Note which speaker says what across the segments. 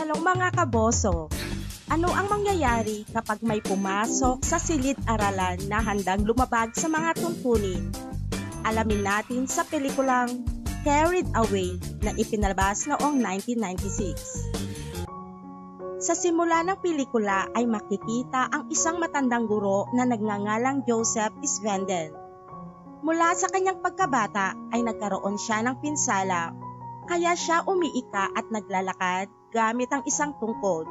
Speaker 1: Hello mga kaboso! Ano ang mangyayari kapag may pumasok sa silid-aralan na handang lumabag sa mga tuntunin? Alamin natin sa pelikulang Carried Away na ipinalabas noong 1996. Sa simula ng pelikula ay makikita ang isang matandang guro na nagngangalang Joseph Svendel. Mula sa kanyang pagkabata ay nagkaroon siya ng pinsala, kaya siya umiika at naglalakad gamit ang isang tungkod.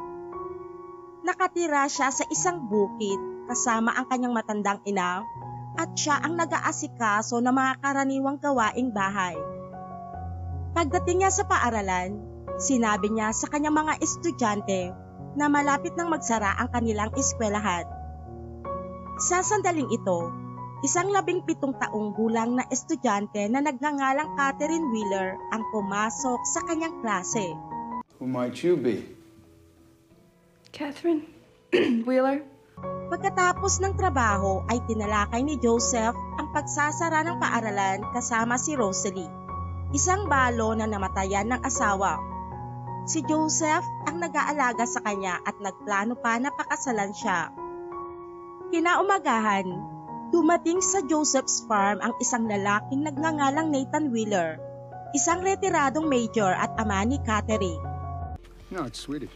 Speaker 1: Nakatira siya sa isang bukid kasama ang kanyang matandang ina at siya ang nag-aasikaso ng mga karaniwang gawaing bahay. Pagdating niya sa paaralan, sinabi niya sa kanyang mga estudyante na malapit nang magsara ang kanilang eskwelahan. Sa sandaling ito, isang 17 taong gulang na estudyante na nagngangalang Catherine Wheeler ang pumasok sa kanyang klase.
Speaker 2: Who might you be?
Speaker 3: Catherine Wheeler.
Speaker 1: Pagkatapos ng trabaho ay tinalakay ni Joseph ang pagsasara ng paaralan kasama si Rosalie, isang balo na namatayan ng asawa. Si Joseph ang nag-aalaga sa kanya at nagplano pa na pakasalan siya. Kinaumagahan, dumating sa Joseph's farm ang isang lalaking nagngangalang Nathan Wheeler, isang retiradong major at ama ni Catherine.
Speaker 2: No, it's sweetie.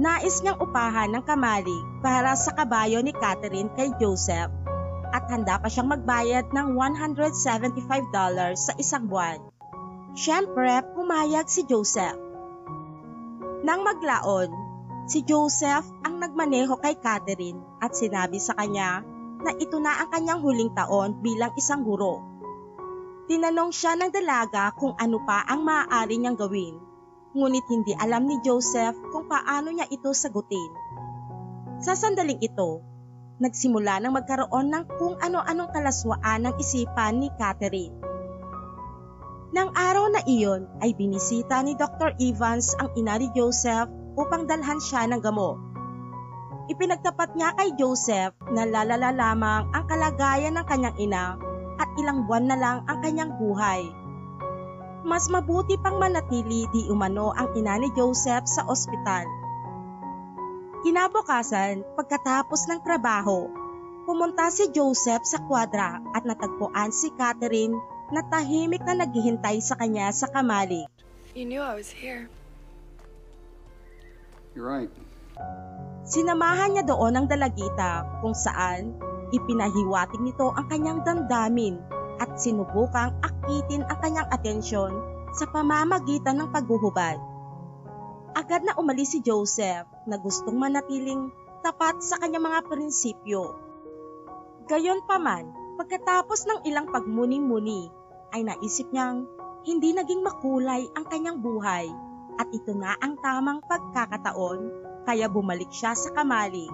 Speaker 1: Nais niyang upahan ng kamali para sa kabayo ni Catherine kay Joseph at handa pa siyang magbayad ng $175 sa isang buwan. Siyempre, pumayag si Joseph. Nang maglaon, si Joseph ang nagmaneho kay Catherine at sinabi sa kanya na ito na ang kanyang huling taon bilang isang guro. Tinanong siya ng dalaga kung ano pa ang maaari niyang gawin, ngunit hindi alam ni Joseph kung paano niya ito sagutin. Sa sandaling ito, nagsimula nang magkaroon ng kung ano-anong kalaswaan ng isipan ni Catherine. Nang araw na iyon ay binisita ni Dr. Evans ang ina ni Joseph upang dalhan siya ng gamot. Ipinagtapat niya kay Joseph na lalala lamang ang kalagayan ng kanyang ina at ilang buwan na lang ang kanyang buhay. Mas mabuti pang manatili di umano ang ina ni Joseph sa ospital. Kinabukasan, pagkatapos ng trabaho, pumunta si Joseph sa kwadra at natagpuan si Catherine na tahimik na naghihintay sa kanya sa kamali.
Speaker 3: You knew I was here.
Speaker 2: You're right.
Speaker 1: Sinamahan niya doon ang dalagita kung saan ipinahiwatig nito ang kanyang damdamin at sinubukang akitin ang kanyang atensyon sa pamamagitan ng paghuhubad. Agad na umalis si Joseph na gustong manatiling tapat sa kanyang mga prinsipyo. Gayunpaman, pagkatapos ng ilang pagmuni-muni, ay naisip niyang hindi naging makulay ang kanyang buhay at ito na ang tamang pagkakataon kaya bumalik siya sa kamali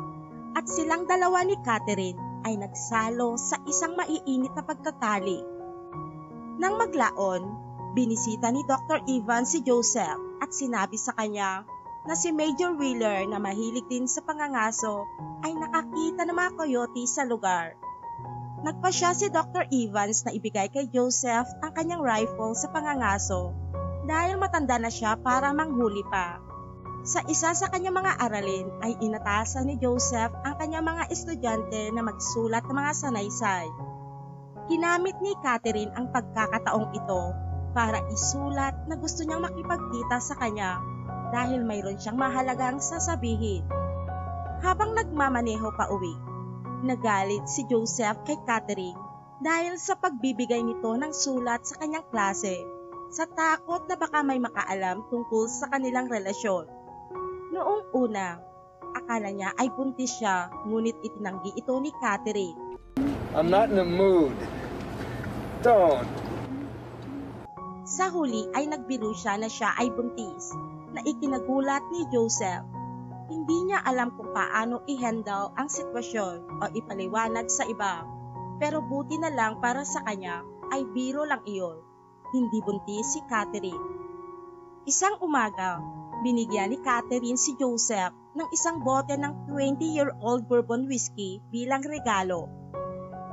Speaker 1: at silang dalawa ni Catherine ay nagsalo sa isang maiinit na pagtatali. Nang maglaon, binisita ni Dr. Evans si Joseph at sinabi sa kanya na si Major Wheeler na mahilig din sa pangangaso ay nakakita ng mga coyote sa lugar. Nagpasya si Dr. Evans na ibigay kay Joseph ang kanyang rifle sa pangangaso dahil matanda na siya para manghuli pa. Sa isa sa kanyang mga aralin ay inatasan ni Joseph ang kanyang mga estudyante na magsulat ng mga sanaysay. Ginamit ni Catherine ang pagkakataong ito para isulat na gusto niyang makipagkita sa kanya dahil mayroon siyang mahalagang sasabihin. Habang nagmamaneho pa uwi, nagalit si Joseph kay Catherine dahil sa pagbibigay nito ng sulat sa kanyang klase sa takot na baka may makaalam tungkol sa kanilang relasyon. Noong una, akala niya ay buntis siya ngunit itinanggi ito ni Catherine.
Speaker 2: I'm not in the mood. Don't.
Speaker 1: Sa huli ay nagbiro siya na siya ay buntis na ikinagulat ni Joseph. Hindi niya alam kung paano i-handle ang sitwasyon o ipaliwanag sa iba. Pero buti na lang para sa kanya ay biro lang iyon. Hindi buntis si Catherine. Isang umaga, binigyan ni Catherine si Joseph ng isang bote ng 20-year-old bourbon whiskey bilang regalo.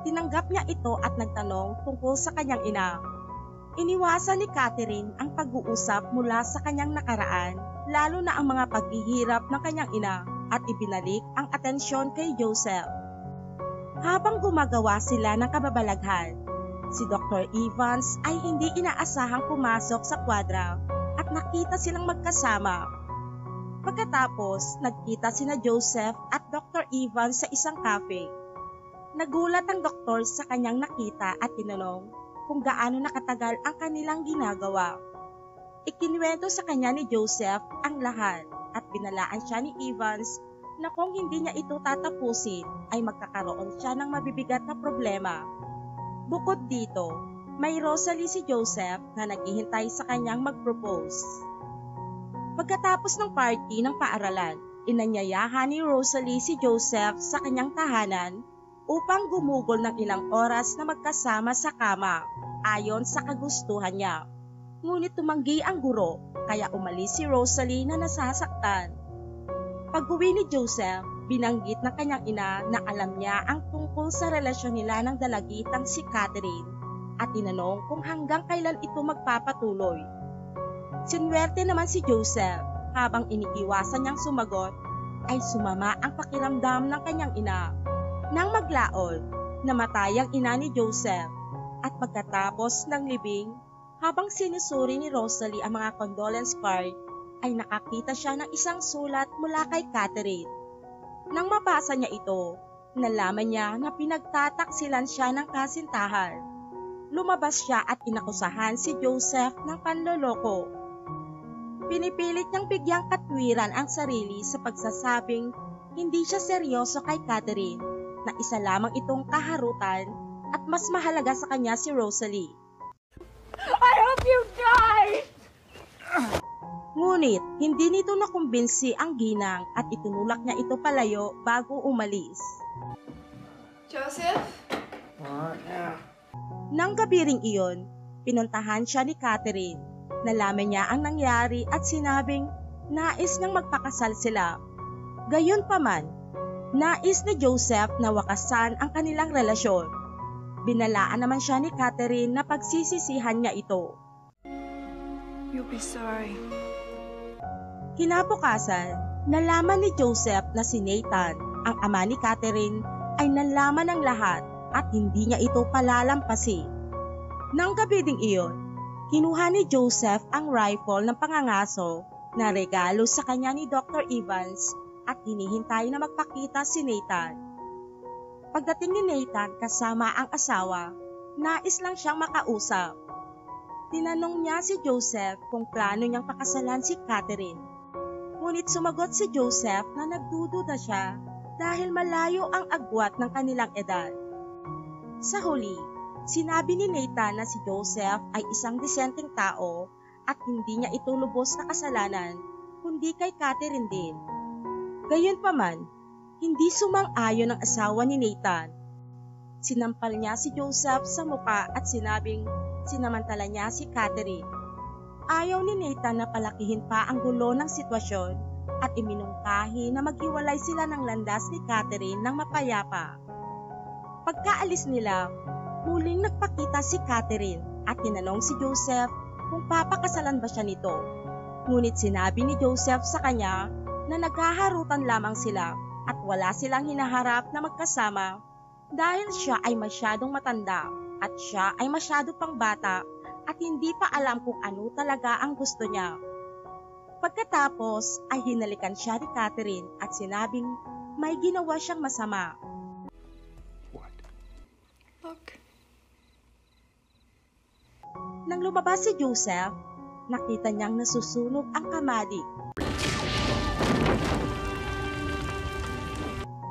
Speaker 1: Tinanggap niya ito at nagtanong tungkol sa kanyang ina. Iniwasan ni Catherine ang pag-uusap mula sa kanyang nakaraan, lalo na ang mga paghihirap ng kanyang ina, at ibinalik ang atensyon kay Joseph. Habang gumagawa sila ng kababalaghan, si Dr. Evans ay hindi inaasahang pumasok sa kwadra at nakita silang magkasama. Pagkatapos, nagkita sina Joseph at Dr. Evans sa isang cafe. Nagulat ang doktor sa kanyang nakita at tinanong kung gaano nakatagal ang kanilang ginagawa. Ikinuwento sa kanya ni Joseph ang lahat at binalaan siya ni Evans na kung hindi niya ito tatapusin ay magkakaroon siya ng mabibigat na problema. Bukod dito, may Rosalie si Joseph na naghihintay sa kanyang mag-propose. Pagkatapos ng party ng paaralan, inanyayahan ni Rosalie si Joseph sa kanyang tahanan upang gumugol ng ilang oras na magkasama sa kama ayon sa kagustuhan niya. Ngunit tumanggi ang guro kaya umalis si Rosalie na nasasaktan. Pag-uwi ni Joseph, binanggit ng kanyang ina na alam niya ang tungkol sa relasyon nila ng dalagitang si Catherine at tinanong kung hanggang kailan ito magpapatuloy. Sinwerte naman si Joseph, habang iniiwasan niyang sumagot ay sumama ang pakiramdam ng kanyang ina. Nang maglaon, namatay ang ina ni Joseph at pagkatapos ng libing, habang sinusuri ni Rosalie ang mga condolence card, ay nakakita siya ng isang sulat mula kay Catherine. Nang mabasa niya ito, nalaman niya na pinagtataksilan siya ng kasintahan. Lumabas siya at inakusahan si Joseph ng panloloko. Pinipilit niyang bigyang katwiran ang sarili sa pagsasabing hindi siya seryoso kay Catherine, na isa lamang itong kaharutan at mas mahalaga sa kanya si Rosalie.
Speaker 3: I hope you die!
Speaker 1: Ngunit hindi nito nakumbinsi ang ginang at itinulak niya ito palayo bago umalis.
Speaker 3: Joseph?
Speaker 2: What now?
Speaker 1: Nang gabi ring iyon, pinuntahan siya ni Catherine. Nalaman niya ang nangyari at sinabing nais niyang magpakasal sila. Gayunpaman, nais ni Joseph na wakasan ang kanilang relasyon. Binalaan naman siya ni Catherine na pagsisisihan niya ito.
Speaker 3: You'll be sorry.
Speaker 1: Kinabukasan, nalaman ni Joseph na si Nathan, ang ama ni Catherine, ay nalaman ng lahat at hindi niya ito palalampasin. Nang gabi ding iyon, kinuha ni Joseph ang rifle ng pangangaso na regalo sa kanya ni Dr. Evans at hinihintay na magpakita si Nathan. Pagdating ni Nathan kasama ang asawa, nais lang siyang makausap. Tinanong niya si Joseph kung plano niyang pakasalan si Catherine. Ngunit sumagot si Joseph na nagdududa siya dahil malayo ang agwat ng kanilang edad. Sa huli, sinabi ni Nathan na si Joseph ay isang disenteng tao at hindi niya ito lubos na kasalanan, kundi kay Catherine din. Gayunpaman, hindi sumang-ayon ang asawa ni Nathan. Sinampal niya si Joseph sa muka at sinabing sinamantala niya si Catherine. Ayaw ni Nathan na palakihin pa ang gulo ng sitwasyon at iminungkahi na maghiwalay sila ng landas ni Catherine ng mapayapa. Pagkaalis nila, muling nagpakita si Catherine at tinanong si Joseph kung papakasalan ba siya nito. Ngunit sinabi ni Joseph sa kanya na naghaharutan lamang sila at wala silang hinaharap na magkasama dahil siya ay masyadong matanda at siya ay masyado pang bata at hindi pa alam kung ano talaga ang gusto niya. Pagkatapos ay hinalikan siya ni Catherine at sinabing may ginawa siyang masama.
Speaker 2: What?
Speaker 3: Look.
Speaker 1: Nang lumabas si Joseph, nakita niyang nasusunog ang kamali.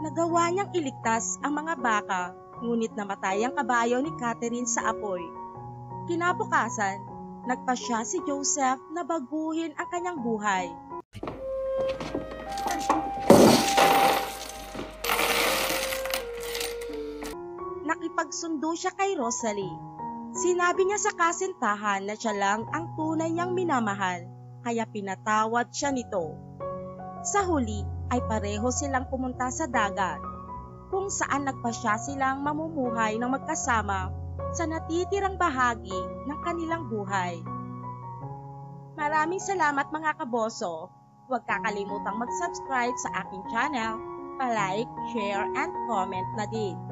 Speaker 1: Nagawa niyang iligtas ang mga baka, ngunit namatay ang kabayo ni Catherine sa apoy. Kinabukasan, nagpasya si Joseph na baguhin ang kanyang buhay. Nakipagsundo siya kay Rosalie. Sinabi niya sa kasintahan na siya lang ang tunay niyang minamahal, kaya pinatawad siya nito. Sa huli ay pareho silang pumunta sa dagat, kung saan nagpasya silang mamumuhay ng magkasama sa natitirang bahagi ng kanilang buhay. Maraming salamat mga kaboso. Huwag kakalimutang mag-subscribe sa aking channel, pa-like, share, and comment na din.